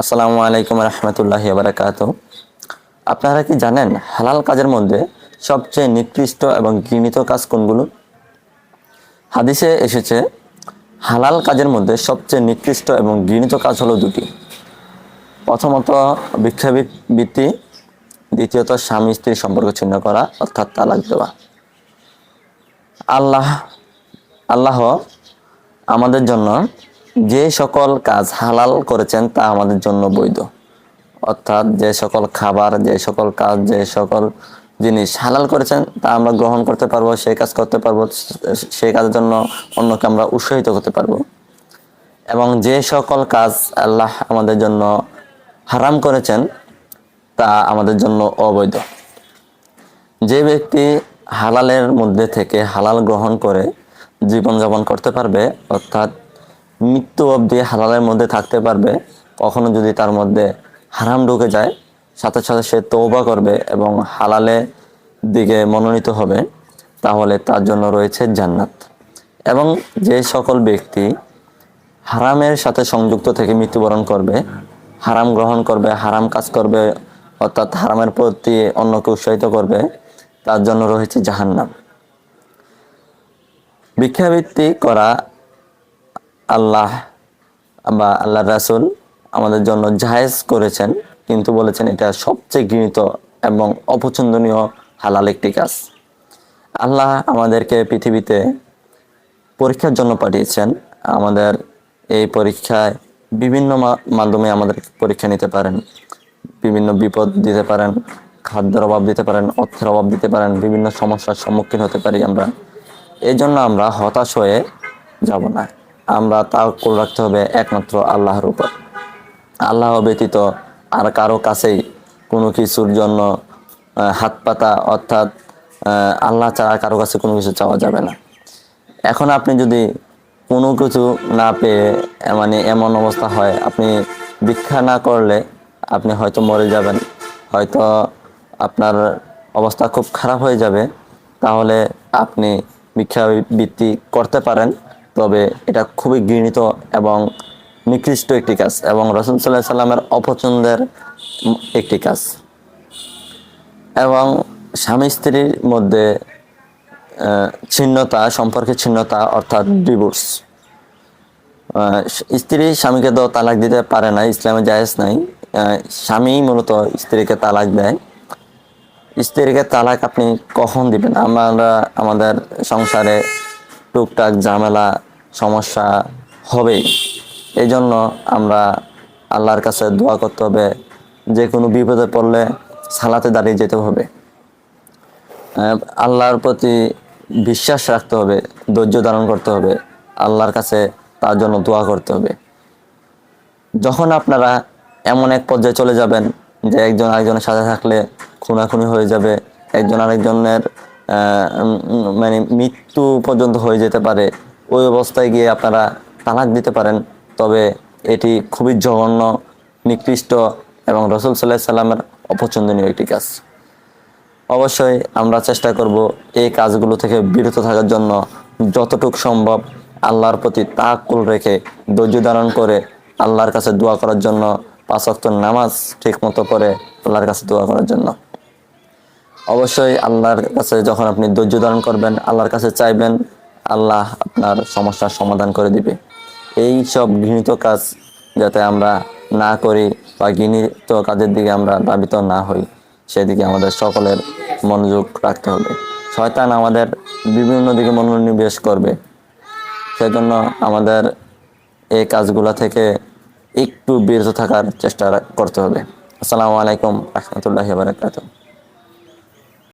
আসসালামু আলাইকুম রহমতুল্লাহি ওয়া বারাকাতুহু। আপনারা কি জানেন হালাল কাজের মধ্যে সবচেয়ে নিকৃষ্ট এবং ঘৃণিত কাজ কোনগুলো? হাদিসে এসেছে হালাল কাজের মধ্যে সবচেয়ে নিকৃষ্ট এবং ঘৃণিত কাজ হলো দুটি। প্রথমত ভিক্ষাবৃত্তি, দ্বিতীয়ত স্বামী স্ত্রীর সম্পর্ক ছিন্ন করা অর্থাৎ তালাক দেওয়া। আল্লাহ আমাদের জন্য যে সকল কাজ হালাল করেছেন তা আমাদের জন্য বৈধ, অর্থাৎ যে সকল খাবার, যে সকল কাজ, যে সকল জিনিস হালাল করেছেন তা আমরা গ্রহণ করতে পারবো, সেই কাজ করতে পারবো, সেই কাজের জন্য অন্যকে আমরা উৎসাহিত করতে পারবো। এবং যে সকল কাজ আল্লাহ আমাদের জন্য হারাম করেছেন তা আমাদের জন্য অবৈধ। যে ব্যক্তি হালালের মধ্যে থেকে হালাল গ্রহণ করে জীবনযাপন করতে পারবে, অর্থাৎ মৃত্যু অবধি হালালের মধ্যে থাকতে পারবে, কখনো যদি তার মধ্যে হারাম ঢুকে যায় সাথে সাথে সে তওবা করবে এবং হালালের দিকে মনোনীত হবে, তাহলে তার জন্য রয়েছে জান্নাত। এবং যে সকল ব্যক্তি হারামের সাথে সংযুক্ত থেকে মৃত্যুবরণ করবে, হারাম গ্রহণ করবে, হারাম কাজ করবে, অর্থাৎ হারামের প্রতি অন্যকে উৎসাহিত করবে, তার জন্য রয়েছে জাহান্নাম। ভিক্ষাবৃত্তি করা আল্লাহ বা আল্লাহর রাসূল আমাদের জন্য জায়েজ করেছেন, কিন্তু বলেছেন এটা সবচেয়ে ঘৃণিত এবং অপছন্দনীয় হালাল একটি কাজ। আল্লাহ আমাদেরকে পৃথিবীতে পরীক্ষার জন্য পাঠিয়েছেন। আমাদের এই পরীক্ষায় বিভিন্ন মাধ্যমে আমাদের পরীক্ষা নিতে পারেন, বিভিন্ন বিপদ দিতে পারেন, খাদ্যের অভাব দিতে পারেন, অর্থের অভাব দিতে পারেন, বিভিন্ন সমস্যার সম্মুখীন হতে পারি আমরা। এই জন্য আমরা হতাশ হয়ে যাব না, আমরা তাওয়াক্কুল রাখতে হবে একমাত্র আল্লাহর উপর। আল্লাহ ব্যতীত আর কারো কাছেই কোনো কিছুর জন্য হাত পাতা, অর্থাৎ আল্লাহ ছাড়া কারো কাছে কোনো কিছু চাওয়া যাবে না। এখন আপনি যদি কোনো কিছু না পেয়ে এমন অবস্থা হয়, আপনি ভিক্ষা না করলে আপনি হয়তো মরে যাবেন, হয়তো আপনার অবস্থা খুব খারাপ হয়ে যাবে, তাহলে আপনি ভিক্ষাবৃত্তি করতে পারেন। তবে এটা খুবই ঘৃণিত এবং নিকৃষ্ট একটি কাজ এবং রাসূল সাল্লাল্লাহু আলাইহি সাল্লামের অপছন্দের একটি কাজ। এবং স্বামী স্ত্রীর মধ্যে ছিন্নতা, সম্পর্কের ছিন্নতা অর্থাৎ ডিভোর্স। স্ত্রী স্বামীকে তো তালাক দিতে পারে না, ইসলামে জায়েজ নাই। স্বামী মূলত স্ত্রীকে তালাক দেয়। স্ত্রীকে তালাক আপনি কখন দিবেন? আমরা আমাদের সংসারে টুকটাক ঝামেলা সমস্যা হবেই, এই জন্য আমরা আল্লাহর কাছে দোয়া করতে হবে। যে কোনো বিপদে পড়লে সালাতে দাঁড়িয়ে যেতে হবে, আল্লাহর প্রতি বিশ্বাস রাখতে হবে, ধৈর্য ধারণ করতে হবে, আল্লাহর কাছে তার জন্য দোয়া করতে হবে। যখন আপনারা এমন এক পর্যায়ে চলে যাবেন যে একজন আরেকজনের সাথে থাকলে খুনাখুনি হয়ে যাবে, একজন আরেকজনের মৃত্যু পর্যন্ত হয়ে যেতে পারে, ওই অবস্থায় গিয়ে আপনারা তালাক দিতে পারেন, তবে এটি খুবই জঘন্য, নিকৃষ্ট এবং রাসূল সাল্লাল্লাহু আলাইহি সাল্লামের অপছন্দনীয় একটি কাজ। অবশ্যই আমরা চেষ্টা করব এই কাজগুলো থেকে বিরত থাকার জন্য, যতটুকু সম্ভব আল্লাহর প্রতি তাওয়াক্কুল রেখে ধৈর্য ধারণ করে আল্লাহর কাছে দোয়া করার জন্য, 5 ওয়াক্ত নামাজ ঠিকমতো করে আল্লাহর কাছে দোয়া করার জন্য। অবশ্যই আল্লাহর কাছে যখন আপনি ধৈর্য ধারণ করবেন, আল্লাহর কাছে চাইবেন, আল্লাহ আপনার সমস্যার সমাধান করে দিবে। এই সব ঘৃণিত কাজ যাতে আমরা না করি বা ঘৃণিত কাজের দিকে আমরা ধাবিত না হই, সেদিকে আমাদের সকলের মনোযোগ রাখতে হবে। শয়তান আমাদের বিভিন্ন দিকে মনোনিবেশ করবে, সেজন্য আমাদের এই কাজগুলো থেকে একটু বিরত থাকার চেষ্টা করতে হবে। আসসালামু আলাইকুম রহমতুল্লাহি ওয়া বারাকাতুহু।